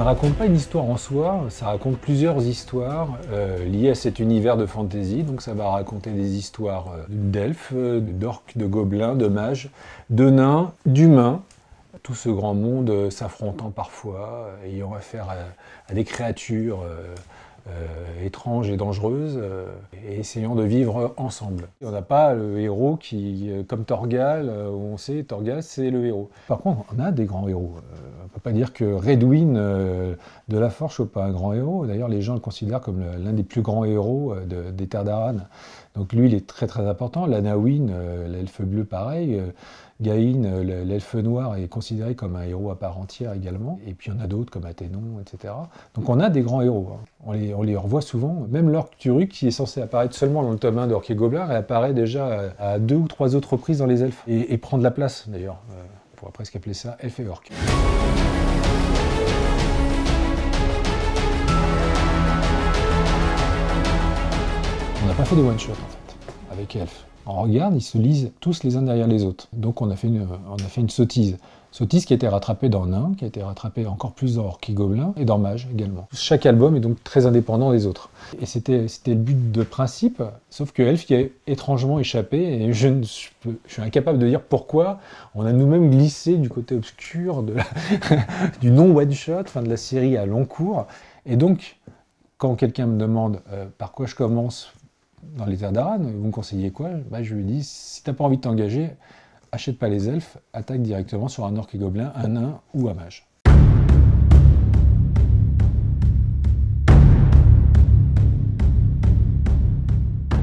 ne raconte pas une histoire en soi, ça raconte plusieurs histoires liées à cet univers de fantasy. Donc ça va raconter des histoires d'elfes, d'orques, de gobelins, de mages, de nains, d'humains. Tout ce grand monde s'affrontant parfois, ayant affaire à des créatures étranges et dangereuses, et essayant de vivre ensemble. On n'a pas le héros qui, comme Thorgal, où on sait Thorgal c'est le héros. Par contre, on a des grands héros. On ne peut pas dire que Redwyn de la Forge soit pas un grand héros. D'ailleurs, les gens le considèrent comme l'un des plus grands héros des Terres d'Aran. Donc lui, il est très très important. Lanawin, l'elfe bleu, pareil. Gaïn, l'elfe noir, est considéré comme un héros à part entière également. Et puis il y en a d'autres comme Athénon, etc. Donc on a des grands héros. Hein. On les revoit souvent. Même l'orc Turuk, qui est censé apparaître seulement dans le tome 1 d'Orques et Gobelins, elle apparaît déjà à 2 ou 3 autres reprises dans les elfes. Et prend de la place d'ailleurs. On pourrait presque appeler ça elfe et orc. On n'a pas fait de one-shot en fait, avec elfes. On regarde, ils se lisent tous les uns derrière les autres. Donc on a fait une sottise. Sottise qui a été rattrapée dans Nain, qui a été rattrapée encore plus dans Orques et Gobelins, et dans Mage également. Chaque album est donc très indépendant des autres. Et c'était le but de principe, sauf que Elf y a étrangement échappé, et je suis incapable de dire pourquoi on a nous-mêmes glissé du côté obscur du non-one-shot, de la série à long cours. Et donc, quand quelqu'un me demande par quoi je commence dans les Terres d'Aran, vous me conseillez quoi? Je lui dis, si t'as pas envie de t'engager, achète pas les elfes, attaque directement sur un orc et gobelin, un nain ou un mage.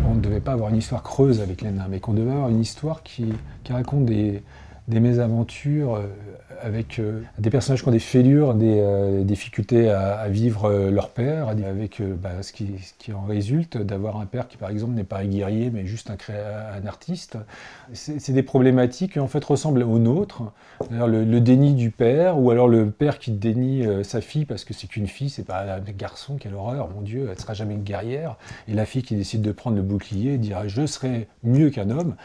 On ne devait pas avoir une histoire creuse avec les nains, mais qu'on devait avoir une histoire qui raconte des mésaventures avec des personnages qui ont des fêlures, des difficultés à vivre leur père, avec ce qui en résulte d'avoir un père qui par exemple n'est pas un guerrier mais juste un artiste. C'est des problématiques qui en fait ressemblent aux nôtres. Le déni du père, ou alors le père qui dénie sa fille parce que c'est qu'une fille, c'est pas un garçon, quelle horreur, mon Dieu, elle sera jamais une guerrière. Et la fille qui décide de prendre le bouclier et dire je serai mieux qu'un homme.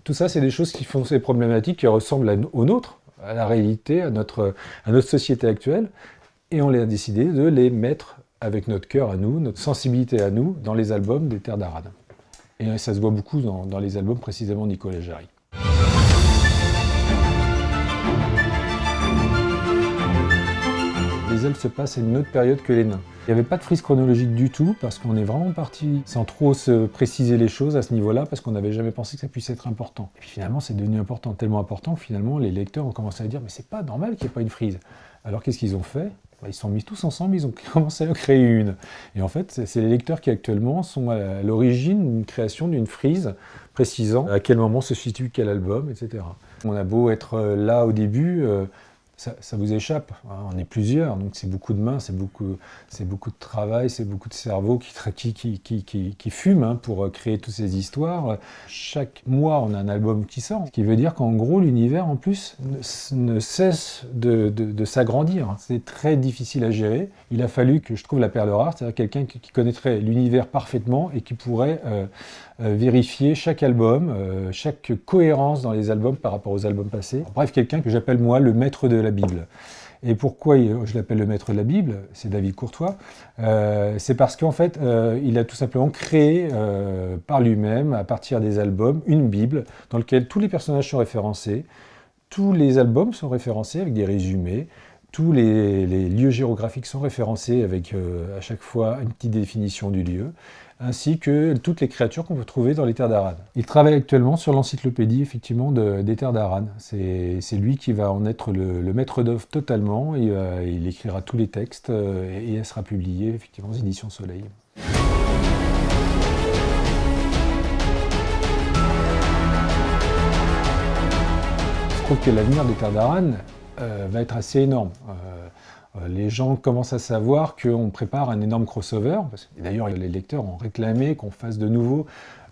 Tout ça, c'est des choses qui font ces problématiques qui ressemblent aux nôtres, à la réalité, à notre société actuelle. Et on a décidé de les mettre avec notre cœur à nous, notre sensibilité à nous, dans les albums des Terres d'Aran. Et ça se voit beaucoup dans les albums précisément de Nicolas Jarry. Les elfes se passent à une autre période que les nains. Il n'y avait pas de frise chronologique du tout, parce qu'on est vraiment parti sans trop se préciser les choses à ce niveau-là, parce qu'on n'avait jamais pensé que ça puisse être important. Et puis finalement, c'est devenu important, tellement important que finalement, les lecteurs ont commencé à dire « mais c'est pas normal qu'il n'y ait pas une frise ». Alors qu'est-ce qu'ils ont fait? Ils se sont mis tous ensemble, ils ont commencé à créer une. Et en fait, c'est les lecteurs qui actuellement sont à l'origine d'une création d'une frise, précisant à quel moment se situe quel album, etc. On a beau être là au début, ça vous échappe, hein, on est plusieurs, donc c'est beaucoup de mains, c'est beaucoup de travail, c'est beaucoup de cerveau qui fument hein, pour créer toutes ces histoires. Chaque mois, on a un album qui sort, ce qui veut dire qu'en gros, l'univers, en plus, ne cesse de s'agrandir. C'est très difficile à gérer. Il a fallu que je trouve la perle rare, c'est-à-dire quelqu'un qui connaîtrait l'univers parfaitement et qui pourrait vérifier chaque album, chaque cohérence dans les albums par rapport aux albums passés. Bref, quelqu'un que j'appelle moi le maître de la Bible. Et pourquoi je l'appelle le maître de la Bible? C'est David Courtois. C'est parce qu'en fait, il a tout simplement créé par lui-même, à partir des albums, une Bible dans laquelle tous les personnages sont référencés, tous les albums sont référencés avec des résumés, tous les lieux géographiques sont référencés avec à chaque fois une petite définition du lieu, ainsi que toutes les créatures qu'on peut trouver dans les Terres d'Aran. Il travaille actuellement sur l'encyclopédie effectivement des Terres d'Aran. C'est lui qui va en être le maître d'œuvre totalement. Il écrira tous les textes et elle sera publiée effectivement aux éditions Soleil. Je trouve que l'avenir des Terres d'Aran va être assez énorme. Les gens commencent à savoir qu'on prépare un énorme crossover. D'ailleurs, les lecteurs ont réclamé qu'on fasse de nouveau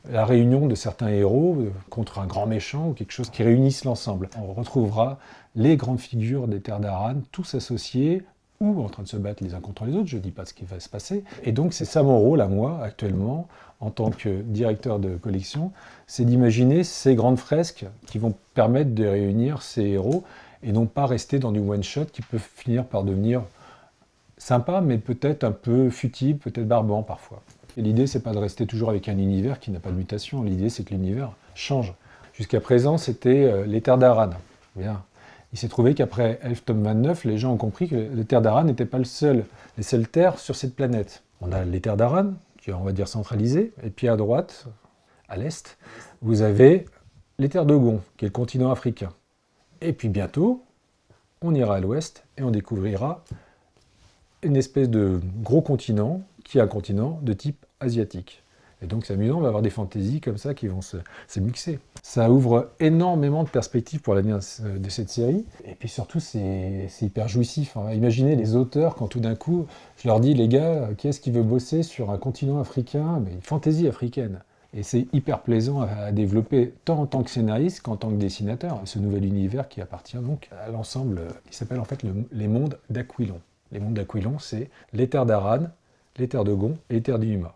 la réunion de certains héros contre un grand méchant ou quelque chose qui réunisse l'ensemble. On retrouvera les grandes figures des Terres d'Aran, tous associés ou en train de se battre les uns contre les autres. Je ne dis pas ce qui va se passer. Et donc, c'est ça mon rôle à moi, actuellement, en tant que directeur de collection, c'est d'imaginer ces grandes fresques qui vont permettre de réunir ces héros et non pas rester dans du one-shot qui peut finir par devenir sympa, mais peut-être un peu futile, peut-être barbant parfois. Et l'idée, c'est pas de rester toujours avec un univers qui n'a pas de mutation. L'idée, c'est que l'univers change. Jusqu'à présent, c'était les terres d'Aran. Bien. Il s'est trouvé qu'après Elf tome 29, les gens ont compris que les terres d'Aran n'étaient pas les seules terres sur cette planète. On a les terres d'Aran, qui est, on va dire, centralisées, et puis à droite, à l'est, vous avez les terres de Gon, qui est le continent africain. Et puis bientôt, on ira à l'ouest et on découvrira une espèce de gros continent, qui est un continent de type asiatique. Et donc c'est amusant, on va avoir des fantaisies comme ça qui vont se mixer. Ça ouvre énormément de perspectives pour l'avenir de cette série. Et puis surtout, c'est hyper jouissif. Hein. Imaginez les auteurs quand tout d'un coup, je leur dis, les gars, qui est-ce qui veut bosser sur un continent africain? Mais une fantaisie africaine. Et c'est hyper plaisant à développer, tant en tant que scénariste qu'en tant que dessinateur. Ce nouvel univers qui appartient donc à l'ensemble, qui s'appelle en fait les mondes d'Aquilon. Les mondes d'Aquilon, c'est les terres d'Aran, les terres de Gon et les terres d'Inuma.